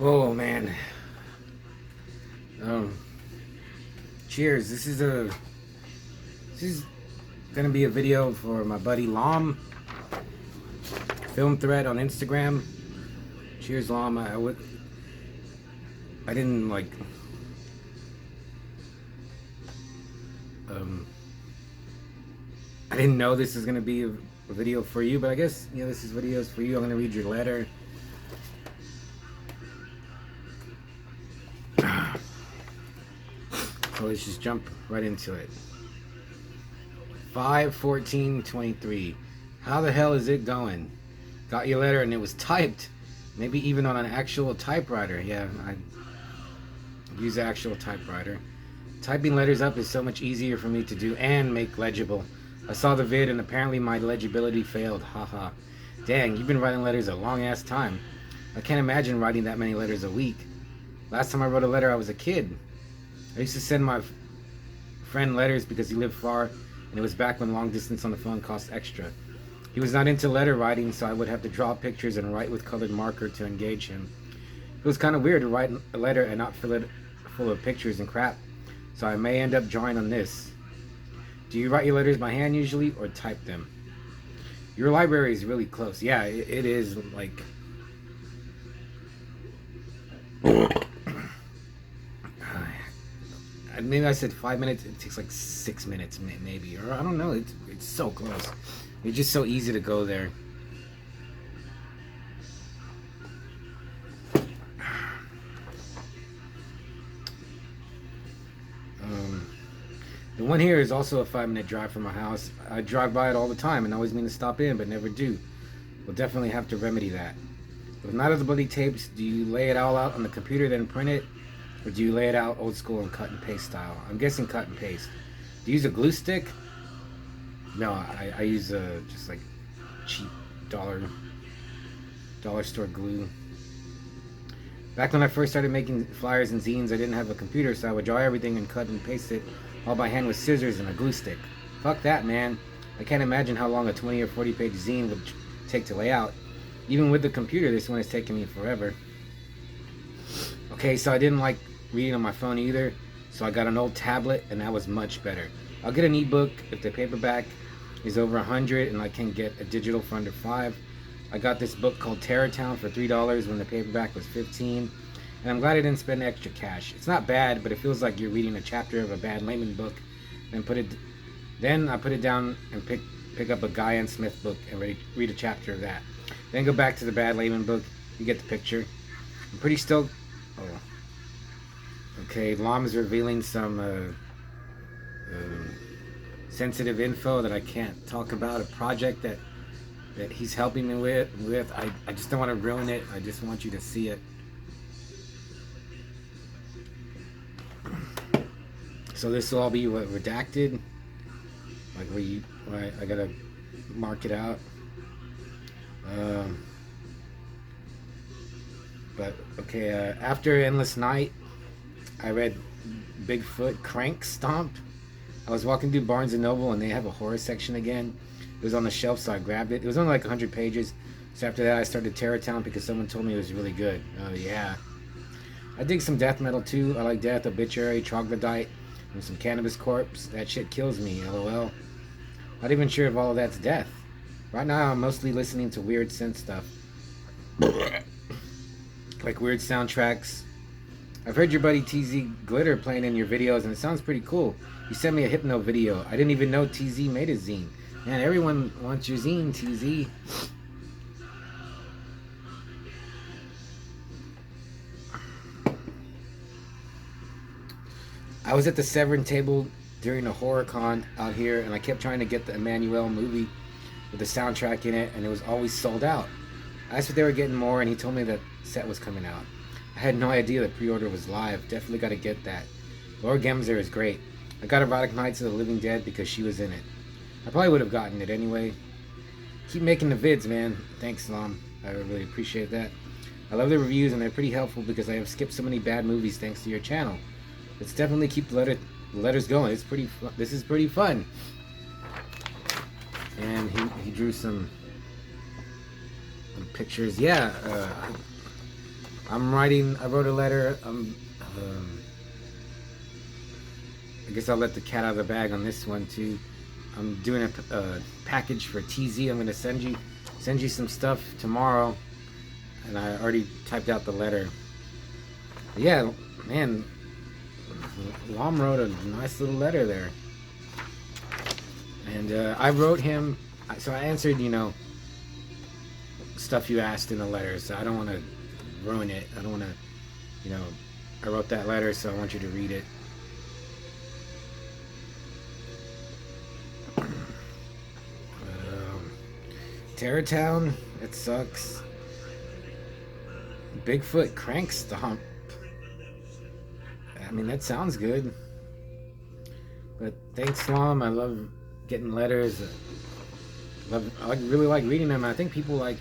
Oh man. Um, cheers. This is gonna be a video for my buddy Lom, film thread on Instagram. Cheers, Lom. I didn't like um I didn't know this was gonna be a video for you, but I guess this is videos for you. I'm gonna read your letter. So let's just jump right into it. 5/14/23. How the hell is it going? Got your letter and it was typed. Maybe even on an actual typewriter. Yeah, I use the actual typewriter. Typing letters up is so much easier for me to do and make legible. I saw the vid and apparently my legibility failed. Haha. Dang, you've been writing letters a long ass time. I can't imagine writing that many letters a week. Last time I wrote a letter I was a kid. I used to send my friend letters because he lived far, and it was back when long distance on the phone cost extra. He was not into letter writing, so I would have to draw pictures and write with colored marker to engage him. It was kind of weird to write a letter and not fill it full of pictures and crap, so I may end up drawing on this. Do you write your letters by hand usually, or type them? Your library is really close. Yeah, it is like... Maybe I said 5 minutes. It takes like 6 minutes, maybe, or I don't know. It's so close. It's just so easy to go there. The one here is also a 5-minute drive from my house. I drive by it all the time and always mean to stop in, but never do. We'll definitely have to remedy that. With Night of the Bloody Tapes, do you lay it all out on the computer then print it? Or do you lay it out old school and cut and paste style? I'm guessing cut and paste. Do you use a glue stick? No, I use just like cheap dollar store glue. Back when I first started making flyers and zines, I didn't have a computer, so I would draw everything and cut and paste it all by hand with scissors and a glue stick. Fuck that, man. I can't imagine how long a 20 or 40 page zine would take to lay out. Even with the computer, this one has taken me forever. Okay, so I didn't like reading on my phone either, so I got an old tablet, and that was much better. I'll get an ebook if the paperback is over 100 and I can get a digital for under 5. I got this book called Terror Town for $3 when the paperback was 15, and I'm glad I didn't spend extra cash. It's not bad, but it feels like you're reading a chapter of a Bad Layman book. Then I put it down and pick up a Guy N. Smith book and read a chapter of that. Then go back to the Bad Layman book. You get the picture. I'm pretty stoked. Oh. Okay, Lom is revealing some sensitive info that I can't talk about. A project that he's helping me with. I just don't want to ruin it. I just want you to see it. So this will all be redacted. Like I gotta mark it out. But okay, after Endless Night, I read Bigfoot Crank Stomp. I was walking through Barnes and Noble and they have a horror section again. It was on the shelf, so I grabbed it. It was only like 100 pages. So after that, I started Terror Town because someone told me it was really good. Oh yeah. I dig some death metal too. I like Death, Obituary, Troglodyte, and some Cannabis Corpse. That shit kills me, lol. Not even sure if all of that's death. Right now, I'm mostly listening to weird synth stuff. Like weird soundtracks. I've heard your buddy TZ Glitter playing in your videos, and it sounds pretty cool. You sent me a hypno video. I didn't even know TZ made a zine. Man, everyone wants your zine, TZ. I was at the Severn table during a horror con out here, and I kept trying to get the Emmanuel movie with the soundtrack in it, and it was always sold out. I asked if they were getting more, and he told me that set was coming out. I had no idea the pre-order was live. Definitely got to get that. Laura Gemser is great. I got Erotic Nights of the Living Dead because she was in it. I probably would have gotten it anyway. Keep making the vids, man. Thanks, Lom. I really appreciate that. I love the reviews, and they're pretty helpful because I have skipped so many bad movies thanks to your channel. Let's definitely keep the letters going. This is pretty fun. And he drew some pictures. Yeah, I wrote a letter. I guess I'll let the cat out of the bag on this one too. I'm doing a package for TZ. I'm gonna send you some stuff tomorrow, and I already typed out the letter. But yeah, man, Lom wrote a nice little letter there, and I wrote him. So I answered, stuff you asked in the letter. So I don't want to ruin it. I don't want to, I wrote that letter, so I want you to read it. Terrortown, it sucks. Bigfoot crank stomp. I mean, that sounds good. But thanks, Lom. I love getting letters. I really like reading them. I think people like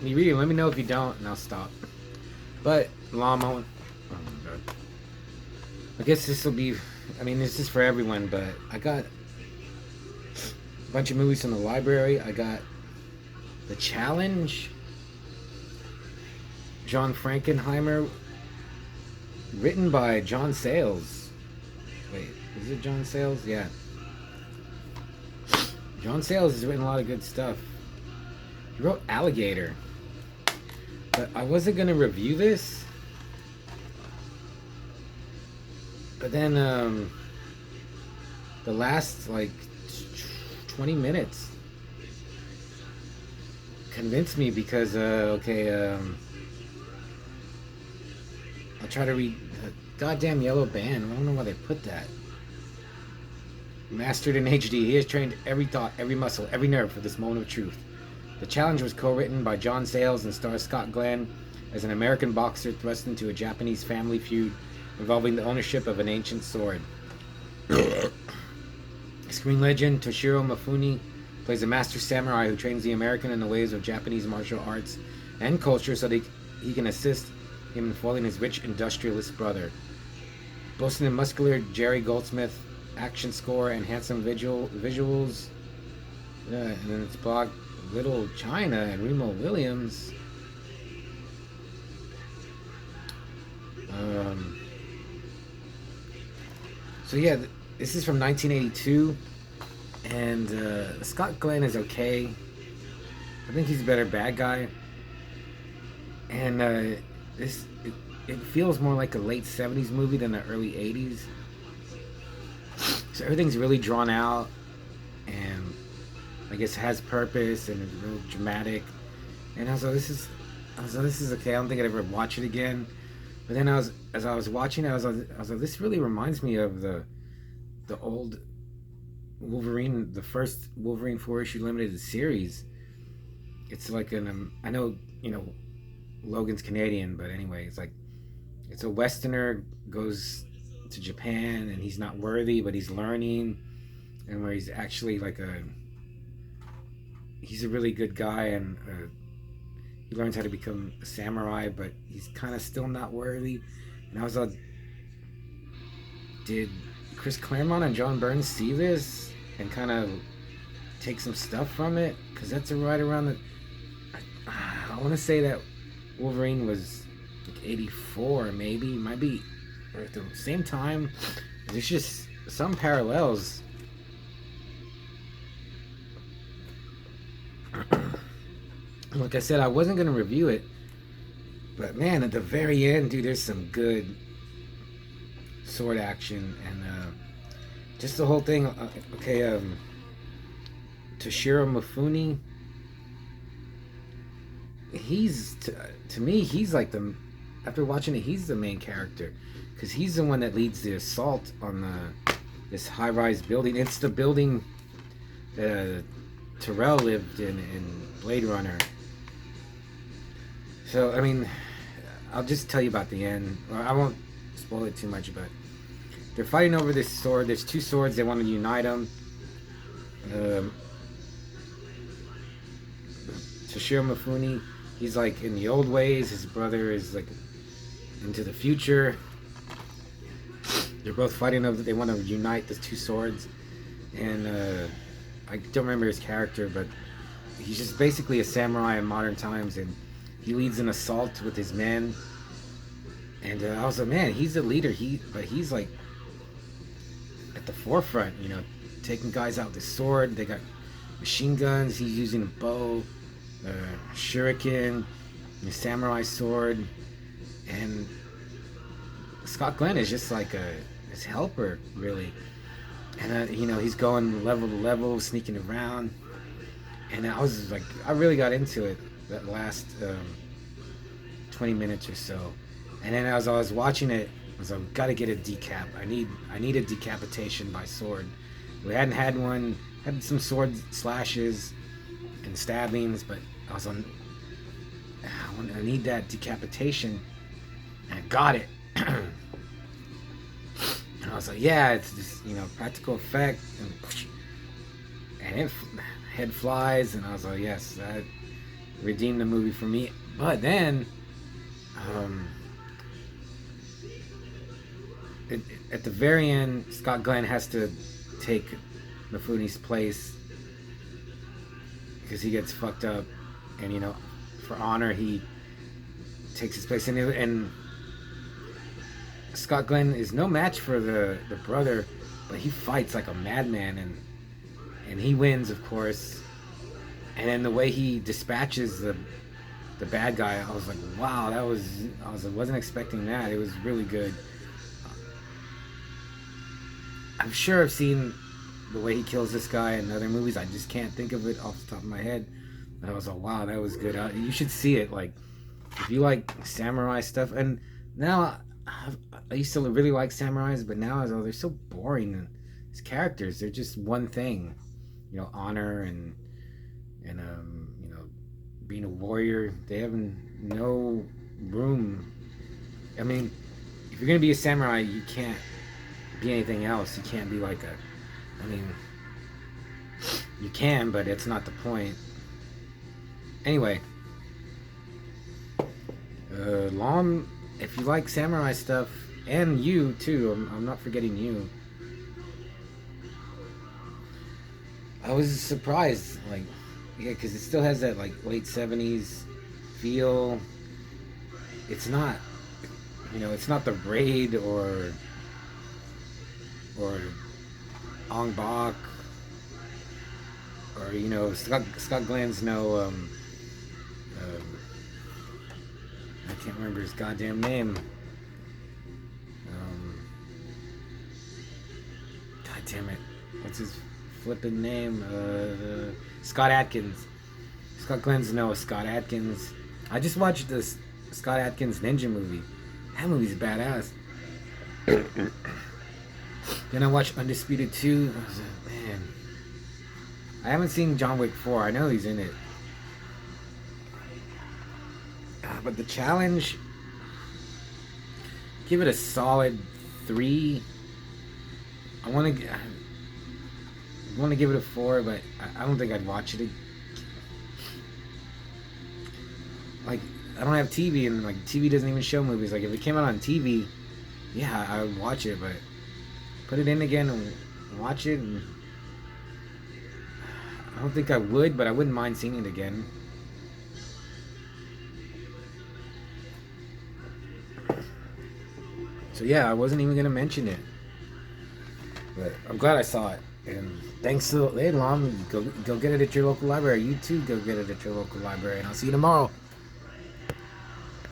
me reading. Let me know if you don't, and I'll stop. But Lom, oh my God. I guess this will be. I mean, this is for everyone. But I got a bunch of movies from the library. I got The Challenge, John Frankenheimer, written by John Sayles. Wait, is it John Sayles? Yeah. John Sayles has written a lot of good stuff. He wrote Alligator. But I wasn't going to review this. But then the last, 20 minutes convinced me because I'll try to read goddamn Yellow Band. I don't know why they put that. Mastered in HD, he has trained every thought, every muscle, every nerve for this moment of truth. The Challenge was co-written by John Sayles and stars Scott Glenn as an American boxer thrust into a Japanese family feud involving the ownership of an ancient sword. Screen legend Toshiro Mifune plays a master samurai who trains the American in the ways of Japanese martial arts and culture so that he can assist him in foiling his rich industrialist brother. Boasting a muscular Jerry Goldsmith, action score, and handsome visuals. And then it's blocked Little China and Remo Williams. So yeah, this is from 1982, and Scott Glenn is okay. I think he's a better bad guy. And it feels more like a late 70s movie than the early 80s. So everything's really drawn out, and I guess has purpose and is real dramatic. And I was like, this is okay. I don't think I'd ever watch it again. But then as I was watching it, I was like, this really reminds me of the old Wolverine, the first Wolverine 4-issue limited series. It's like I know, Logan's Canadian, but anyway, it's a Westerner goes to Japan and he's not worthy, but he's learning, and where he's actually he's a really good guy, and he learns how to become a samurai, but he's kind of still not worthy. And I was like, did Chris Claremont and John Byrne see this and kind of take some stuff from it? Because that's right around I want to say that Wolverine was 84, maybe, might be at the same time. There's just some parallels. Like I said, I wasn't going to review it, but man, at the very end, dude, there's some good sword action, and just the whole thing. Toshiro Mifune, he's to me, he's like after watching it, he's the main character, because he's the one that leads the assault on this high-rise building. It's the building that Terrell lived in Blade Runner. So, I mean, I'll just tell you about the end. I won't spoil it too much, but they're fighting over this sword. There's two swords. They want to unite them. Toshiro Mifune, he's like in the old ways. His brother is like into the future. They're both fighting over. They want to unite the two swords, and I don't remember his character, but he's just basically a samurai in modern times, and he leads an assault with his men, and I was like, man, he's a leader. But he's like at the forefront, you know, taking guys out with his sword. They got machine guns. He's using a bow, shuriken, a samurai sword, and Scott Glenn is just like his helper, really. And you know, he's going level to level, sneaking around. And I was like, I really got into it that last 20 minutes or so. And then as I was watching it, I was like, gotta get a decap. I need a decapitation by sword. We hadn't had one. Had some sword slashes and stabbings, but I was on. I need that decapitation, and I got it. And I was like, yeah, it's just, you know, practical effect, and it head flies, and I was like, yes, that redeemed the movie for me. But then, at the very end, Scott Glenn has to take Mifune's place because he gets fucked up, and you know, for honor, he takes his place, and Scott Glenn is no match for the brother, but he fights like a madman, and he wins, of course. And then the way he dispatches the bad guy, I was like, wow, I wasn't expecting that. It was really good. I'm sure I've seen the way he kills this guy in other movies. I just can't think of it off the top of my head. But I was like, wow, that was good. You should see it. Like, if you like samurai stuff, and now I used to really like samurais, but now they're so boring. These characters, they're just one thing, you know, honor and you know, being a warrior. They have no room. I mean, if you're gonna be a samurai, you can't be anything else. You can't be like I mean, you can, but it's not the point. Anyway, Lom, if you like samurai stuff, and you too, I'm not forgetting you. I was surprised, like, yeah, because it still has that like late 70s feel. It's not, you know, it's not the Raid or Ong Bak, or you know, Scott Glenn's no I can't remember his goddamn name. God damn it, what's his flippin' name? Scott Adkins. Scott Glenn's no Scott Adkins. I just watched this Scott Adkins Ninja movie. That movie's badass. Then I watched Undisputed 2. I was like, man, I haven't seen John Wick 4. I know he's in it. But The Challenge, give it a solid 3. I want to give it a 4, but I don't think I'd watch it. Like, I don't have TV, and like TV doesn't even show movies. Like, if it came out on TV, yeah, I would watch it, but put it in again and watch it, and I don't think I would, but I wouldn't mind seeing it again. So yeah, I wasn't even gonna mention it, but I'm glad I saw it. And thanks to Lom, go get it at your local library. You too, go get it at your local library, and I'll see you tomorrow.